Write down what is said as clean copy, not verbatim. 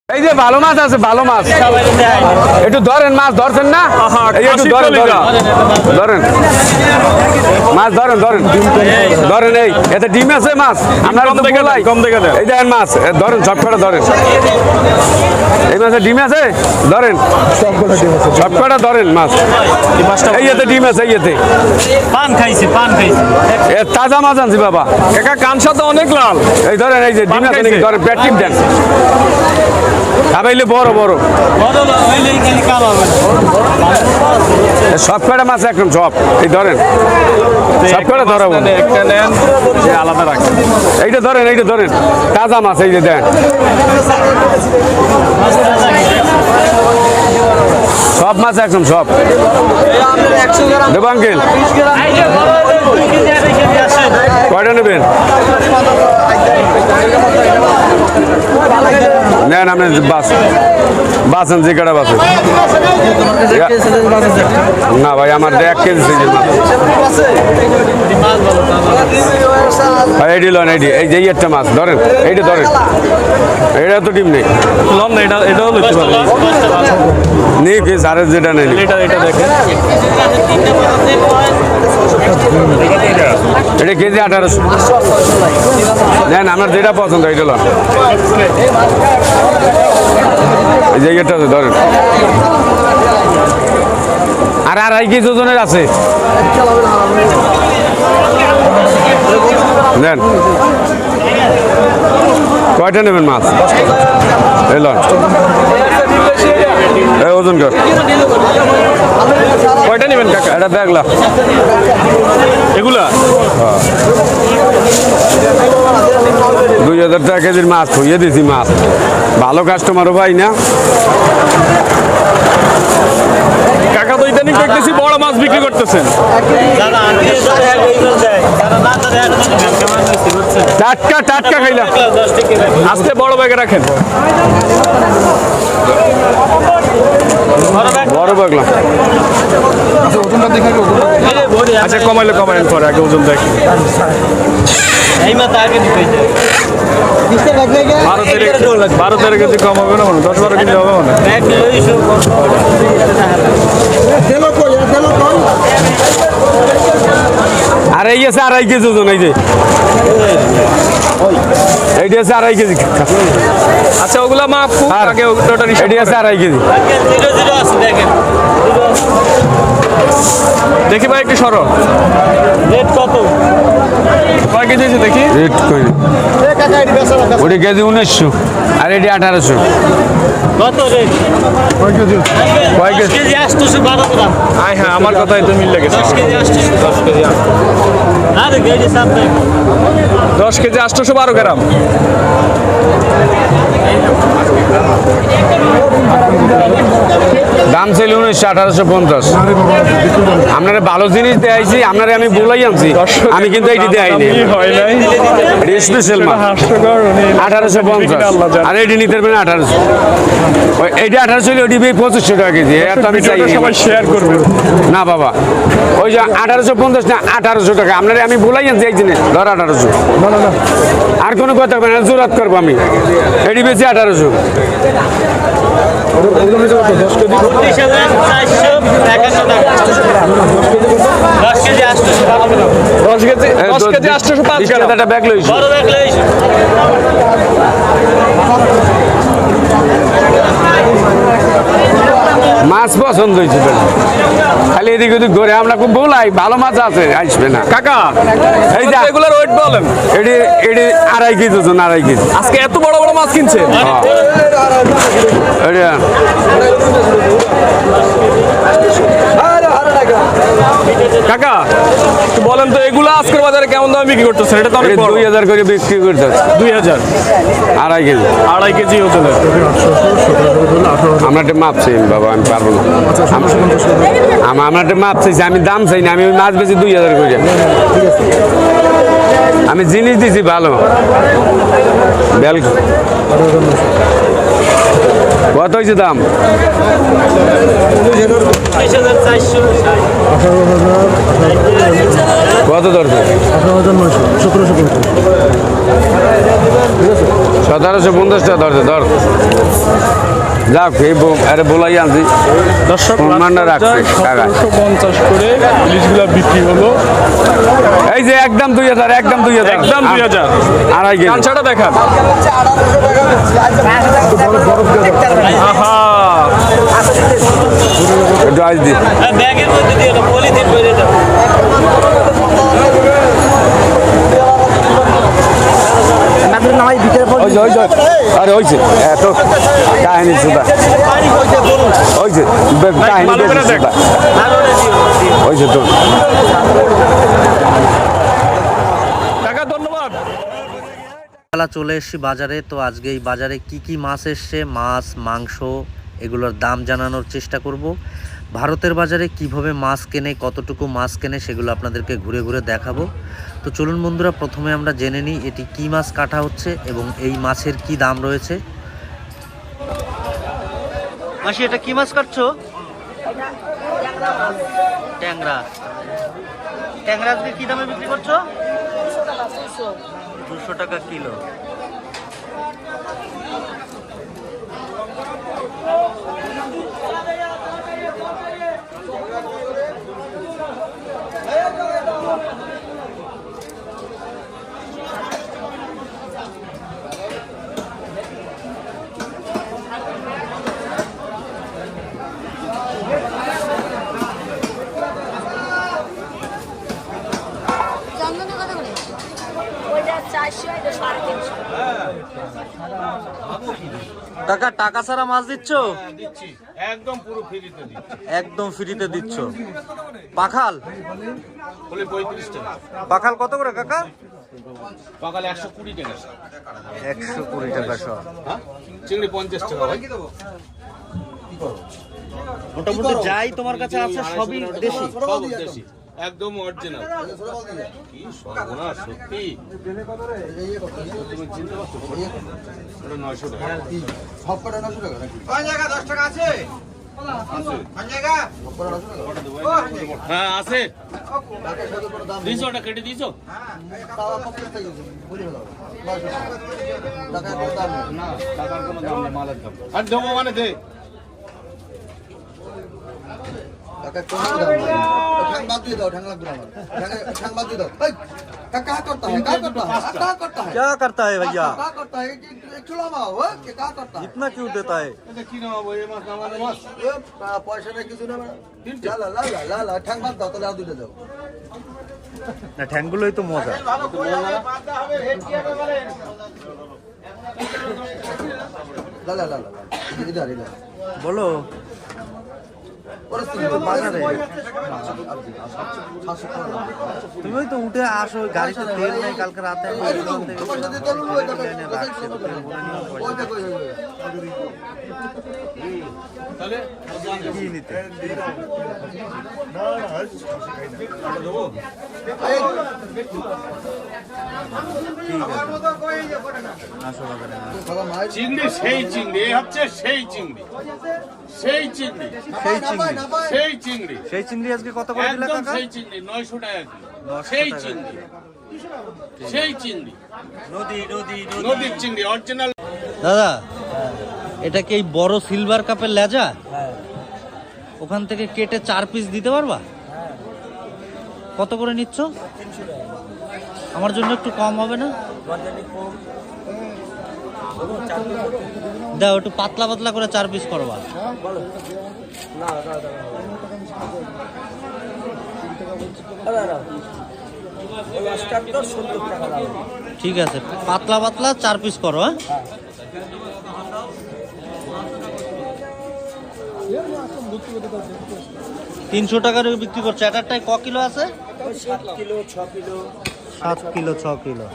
এই যে ভালো মাছ আছে, ভালো মাছ একটু ধরেন, মাছ ধরছেন না? এই একটু ধরেন ধরেন মাছ ধরেন ধরেন ধরেন। এই এতে ডিম আছে মাছ, আপনার কম দেখে দেন। এই দেখেন মাছ ধরেন, সব কটা ধরেন। এই মাছের ডিম আছে, ধরেন সব কটা ধরেন মাছ। এই এতে ডিম আছে, এই এতে পান খাইছি তাজা মাছ আনছি বাবা। একা কানসা তো অনেক লাল। এই ধরেন, এই যে ডিম আছে নাকি ধরেন, পেট টিপ দেন। খাবাইলে বড় বড় সব কটা মাছ একদম সব। এই ধরেন সব কটা ধরাবো, একটা নেন আলাদা রাখেন। এইটা ধরেন, এইটা ধরেন তাজা মাছ। এই যে দেন সব মাছ একদম সব। দেবো আঙ্কেল, কয়টা নেবেন? নেন আপনি বাসেন, যে কটা বাসেন। না ভাই, আমার 1 কেজি সাইজের মাছ। এইটি লন, এইটি এই যে একটা মাছ ধরেন, এইটা ধরেন। এটা তো ডিম নেই, লন না, এটাও লইতে পারে। নেই কি সারের যেটা নেই। এটা দেখেন, এটা কেজি 1800। নেন আপনার যেটা পছন্দ এইটা লন। এই যে এটা আছে ধরেন। আর 2.5 কেজি ওজনের আছে, নেন। কয়টা নেবেন মাছ? এই লন, এই ওজন কর। কয়টা নেবেন কাকা? এটা দেখলা এগুলা 2000 টাকা কেজির মাছ থইয়ে দিছি। মাছ ভালো কাস্টমারও পাই না কাকা। তো ইদানিং দেখতেছি বড় মাছ বিক্রি করতেছেন। টাটকা টাটকা খাইলা। আজকে বড় ব্যাগে রাখেন। বড় বাগলা। আচ্ছা কমাইলে কমাইন পরে, আগে ওজন দেখেন। 12-13 কেজি কম হবে না, 10-12 কেজি হবে না। আর এই আছে 2.5 কেজি ওজন। এই যে এইটা আছে 2.5 কেজি। আচ্ছা ওগুলা মাপ আগে ওটা নিশ্চয়। এটি আছে 2.5 কেজি। দেখি ভাই একটু সরো। রেট কত? কয় কেজি আছে দেখি। রেট কই? ওটি কেজি 1900 আর এটি 1800। কত রেট? কয় কেজি? 812 গ্রাম। আয় হ্যাঁ, আমার কথাই তো মিল লেগেছে। 10 কেজি 812। আরে গেজি সামনে 10 কেজি 812 গ্রাম। দাম ছিল 1850। আপনারা ভালো জিনিস দেখাইছি, আপনারা আমি বলাই আনছি। আমি কিন্তু এইটি দেখাইনি, হয় নাই। স্পেশাল মাছ। 1850 আর এটি নিতে পারবেন 1800। এইটা 1800 হলে ওটি 2500 টাকা কেজি। এত আমি চাই সবাই শেয়ার করবে না বাবা। ওই যে 1850 না 1800 টাকা। আপনারা আমি বলাই আনছি এই জিনিস, ধর 1800। আর কোনো কথা হবে না, জোরাত করবো আমি। এটি বেশি 1800। 10 কেজি 805 গ্রাম। একটা ব্যাগ লইছি। মাছ পছন্দ হয়েছে, খালি এদিক ওদিক ঘুরে আমরা খুব বলাই ভালো মাছ আছে, আসবে না কাকা। এই যে এগুলার ওয়েট বলেন। এটি 2.5 কেজি ওজন, 2.5 কেজি। আজকে এত বড় বড় মাছ কিনছে। কাকা একটু বলেন তো, এগুলো আজকের বাজারে কেমন দামে বিক্রি করতেছেন? এটা তো অনেক বড়। 2000 করে বিক্রি করতে 2000 2.5 কেজি। 2.5 কেজি ওজনের। আমরা একটা মাপ চাই বাবা, আমি পারবো না। আমরা একটা মাপ চাইছি, আমি দাম চাই না। আমি ওই মাছ বেশি 2000 করে। আমি জিনিস দিছি ভালো। বেল কত হয়েছে দাম? কত দরকার? 1750 টাকা ধরছে, ধর। যাক আরে বলাই আনছি দর্শক সম্মানটা রাখছে কাকা 1750 করে ইলিশগুলা বিক্রি হলো। এই যে একদম 2000 একদম 2000 একদম 2000 আড়াই কেজি কাঁচাটা দেখান। আহা জয় দি ব্যাগের মধ্যে দিয়ে পলিথিন করে দাও। ওই যে আরে হয়েছে এত কাহিনী সুদা হয়েছে কাহিনী ভালো করে দেখ। হয়েছে তো কাকা ধন্যবাদ। বেলা চলে এসেছি বাজারে। তো আজকে এই বাজারে কি কি মাছ এসছে, মাছ মাংস এগুলোর দাম জানানোর চেষ্টা করব। ভারতের বাজারে কিভাবে মাছ কেনে, কতটুকু মাছ কেনে সেগুলো আপনাদেরকে ঘুরে ঘুরে দেখাবো। তো চলুন বন্ধুরা, প্রথমে আমরা জেনে নিই এটি কি মাছ কাটা হচ্ছে এবং এই মাছের কি দাম রয়েছে। মাসি, এটা কি মাছ কাটছো? ট্যাংরা। ট্যাংরা আজকে কি দামে বিক্রি করছো? 200 টাকা কিলো। চন্দনের কথা বলে ওইটা 400 এটা 350। টাকা টাকা ছাড়া মাছ দিচ্ছ? দিচ্ছি একদম পুরো ফ্রিতে দিচ্ছি একদম ফ্রিতে দিচ্ছ। পাখাল বলে 35 টাকা পাখাল কত করে কাকা? পাকালে 120 টাকা 120 টাকা সব। হ্যাঁ চিংড়ি 50 টাকা ভাই মোটামুটি যাই তোমার কাছে আছে সবই দেশি। সব দেশি একদম অরিজিনাল কি সর্বনাশ সত্যি তুমি চিনতে পারছো ওটা 900 টাকা সবকটা 900 টাকা নাকি? হ্যাঁ আছে 200 টাকা কেটে দিছো তাওয়া 50 টাকা দিয়েছে, বুঝে গেল। 900 টাকা। টাকার কোনো দাম নেই। না টাকার কোনো দাম নেই মালের দাম আর দেবো মানে দে টাকার কোনো দাম নেই। ঠ্যাং বাদ দিয়ে দাও, ঠ্যাং লাগবে না আমার। ঠ্যাং বাদ দিয়ে দাও। এই, क्या करता है? क्या करता है? क्या करता है? क्या करता है भैया? क्या करता है? एक चुलामा हो, क्या करता है? इतना क्यों देता है? এটা কি নাম এই মাছ আমাদের মাছ এ, পয়সা নেই কিছু না লা লা লা লা লা ঠ্যাং বাদ দাও, তাহলে আর দুটো দাও। না ঠ্যাংগুলোই তো মজা। লা লা লা লা লা। ইধার ইধার। বলো। ওরে তুমি তো বাজারে। তুমি তো উঠে আসো, গাড়িতে তেল নেই, কালকে রাতে আমি দোকান থেকে পয়সা দিতে হবে, ওই টাকা এনে রাখছি, তো তেল ভরে নিও, পয়সা ওই টাকা তাহলে কি নিতে? আসো বাজারে। খাবার মার। চিংড়ি সেই চিংড়ি এই হচ্ছে সেই চিংড়ি সেই চিংড়ি সেই চিংড়ি। সেই চিংড়ি সেই চিংড়ি আজকে কত করে দিলে একদম কাকা? সেই চিংড়ি 900 টাকা কিলো 900 সেই টাকা চিংড়ি সেই চিংড়ি নদী নদী নদীর চিংড়ি অরিজিনাল দাদা, এটা কি এই বড় সিলভার কাপের লেজা? ওখান থেকে কেটে 4 পিস দিতে পারবা? কত করে নিচ্ছ? আমার জন্য একটু কম হবে না? দাও একটু পাতলা পাতলা করে 4 পিস করবা। ঠিক আছে, পাতলা পাতলা 4 পিস করো। হ্যাঁ, 300 টাকার বিক্রি করছে। এটারটাই ক কিলো আছে? 7 কিলো 6 কিলো।